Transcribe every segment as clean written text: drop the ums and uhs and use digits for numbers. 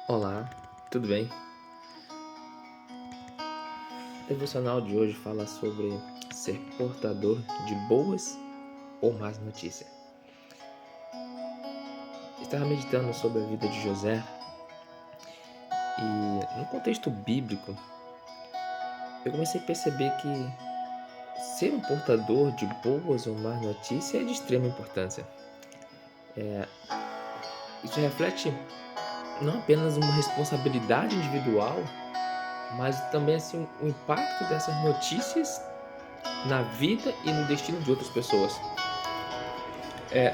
Olá, tudo bem? O devocional de hoje fala sobre ser portador de boas ou más notícias. Estava meditando sobre a vida de José e, no contexto bíblico, eu comecei a perceber que ser um portador de boas ou más notícias é de extrema importância. Isso reflete não apenas uma responsabilidade individual, mas também assim, o impacto dessas notícias na vida e no destino de outras pessoas. É,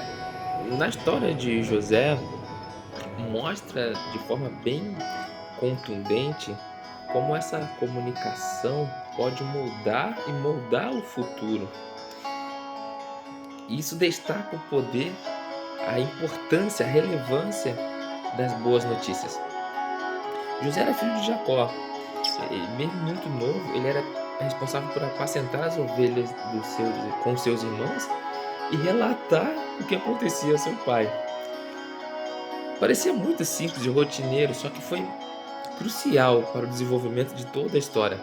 Na história de José, mostra de forma bem contundente como essa comunicação pode mudar e moldar o futuro. E isso destaca o poder, a importância, a relevância das boas notícias. José era filho de Jacó, e mesmo muito novo, ele era responsável por apacentar as ovelhas com seus irmãos e relatar o que acontecia a seu pai. Parecia muito simples e rotineiro, só que foi crucial para o desenvolvimento de toda a história,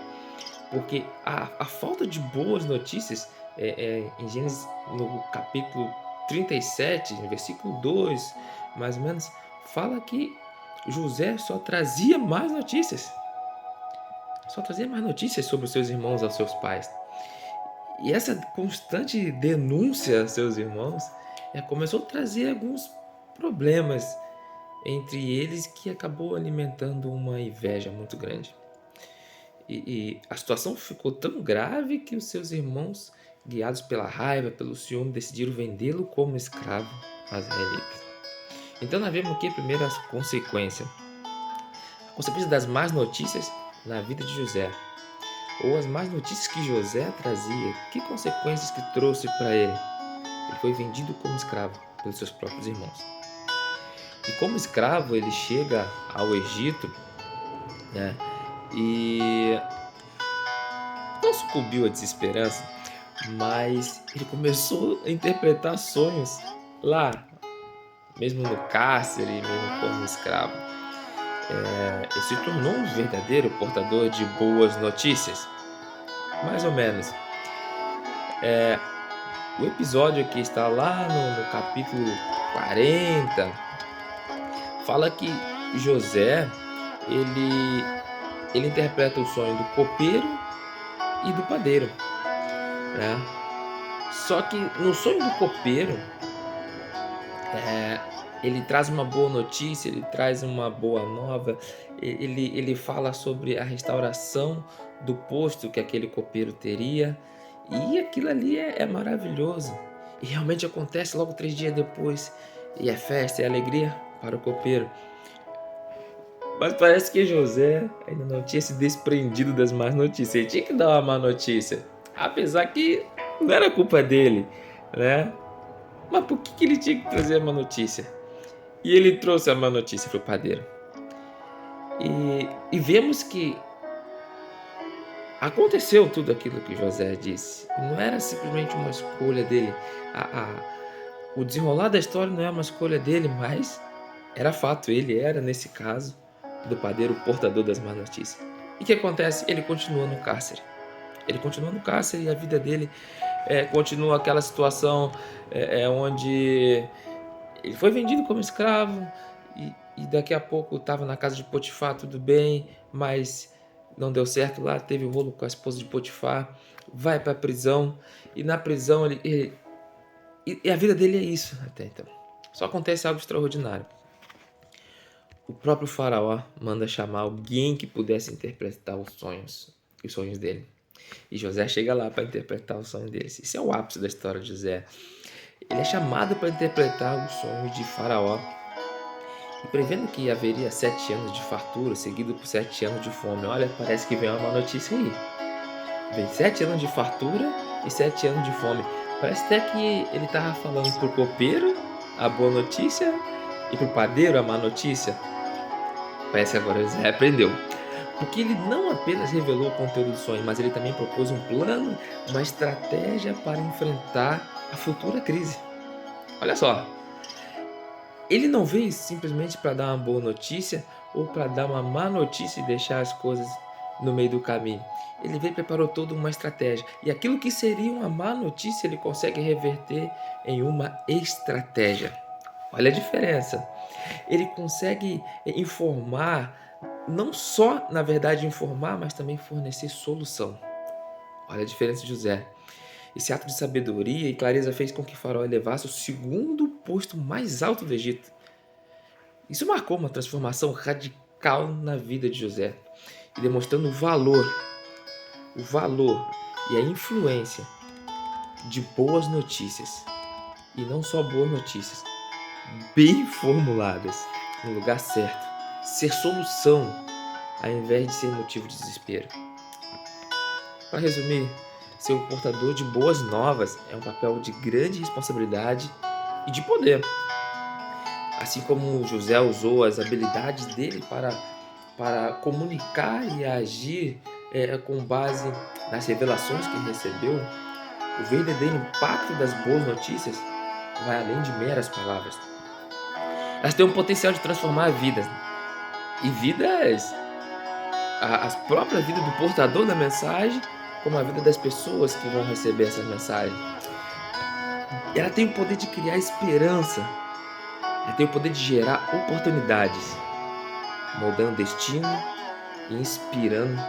porque a falta de boas notícias, em Gênesis, no capítulo 37, no versículo 2, mais ou menos, fala que José só trazia mais notícias sobre os seus irmãos aos seus pais. E essa constante denúncia aos seus irmãos começou a trazer alguns problemas entre eles que acabou alimentando uma inveja muito grande. E a situação ficou tão grave que os seus irmãos, guiados pela raiva, pelo ciúme, decidiram vendê-lo como escravo às israelitas. Então nós vemos aqui primeiro as consequências. A consequência das más notícias na vida de José. Ou as más notícias que José trazia. Que consequências que trouxe para ele? Ele foi vendido como escravo pelos seus próprios irmãos. E como escravo ele chega ao Egito, né? E não sucumbiu à desesperança, mas ele começou a interpretar sonhos lá, mesmo no cárcere, mesmo como escravo. Ele se tornou um verdadeiro portador de boas notícias, mais ou menos. O episódio que está lá no capítulo 40 fala que José ele, ele interpreta o sonho do copeiro e do padeiro, né? Só que no sonho do copeiro, ele traz uma boa notícia, ele traz uma boa nova, ele fala sobre a restauração do posto que aquele copeiro teria, e aquilo ali é maravilhoso. E realmente acontece logo 3 dias depois, e é festa, é alegria para o copeiro. Mas parece que José ainda não tinha se desprendido das más notícias, ele tinha que dar uma má notícia, apesar que não era culpa dele, né? Mas por que ele tinha que trazer a má notícia? E ele trouxe a má notícia para o padeiro. E vemos que aconteceu tudo aquilo que José disse. Não era simplesmente uma escolha dele. O desenrolar da história não é uma escolha dele, mas era fato. Ele era, nesse caso, do padeiro, o portador das más notícias. E o que acontece? Ele continua no cárcere. Ele continua no cárcere e a vida dele continua aquela situação onde ele foi vendido como escravo e daqui a pouco estava na casa de Potifar, tudo bem, mas não deu certo lá, teve um rolo com a esposa de Potifar, vai para a prisão e na prisão e a vida dele é isso até então. Só acontece algo extraordinário. O próprio faraó manda chamar alguém que pudesse interpretar os sonhos dele. E José chega lá para interpretar o sonho dele. Isso é o ápice da história de José. Ele é chamado para interpretar os sonhos de Faraó. E prevendo que haveria 7 anos de fartura, seguido por 7 anos de fome. Olha, parece que vem uma notícia aí. Vem 7 anos de fartura e 7 anos de fome. Parece até que ele estava falando para o copeiro a boa notícia e para o padeiro a má notícia. Parece que agora José aprendeu. Porque ele não apenas revelou o conteúdo do sonho, mas ele também propôs um plano, uma estratégia para enfrentar a futura crise. Olha só, ele não veio simplesmente para dar uma boa notícia ou para dar uma má notícia e deixar as coisas no meio do caminho. Ele veio e preparou toda uma estratégia. E aquilo que seria uma má notícia, ele consegue reverter em uma estratégia. Olha a diferença. Ele consegue informar, não só, na verdade, informar, mas também fornecer solução. Olha a diferença de José. Esse ato de sabedoria e clareza fez com que Faraó elevasse o segundo posto mais alto do Egito. Isso marcou uma transformação radical na vida de José, e demonstrando o valor e a influência de boas notícias. E não só boas notícias, bem formuladas, no lugar certo. Ser solução, ao invés de ser motivo de desespero. Para resumir, ser o portador de boas novas é um papel de grande responsabilidade e de poder. Assim como José usou as habilidades dele para comunicar e agir com base nas revelações que ele recebeu, o verdadeiro impacto das boas notícias vai além de meras palavras. Elas têm um potencial de transformar vidas. E vidas, a própria vida do portador da mensagem, como a vida das pessoas que vão receber essa mensagem. Ela tem o poder de criar esperança. Ela tem o poder de gerar oportunidades, moldando destino e inspirando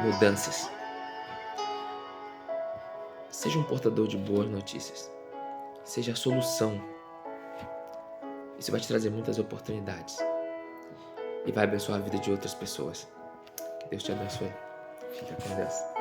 mudanças. Seja um portador de boas notícias. Seja a solução. Isso vai te trazer muitas oportunidades. E vai abençoar a vida de outras pessoas. Que Deus te abençoe. Fica com Deus.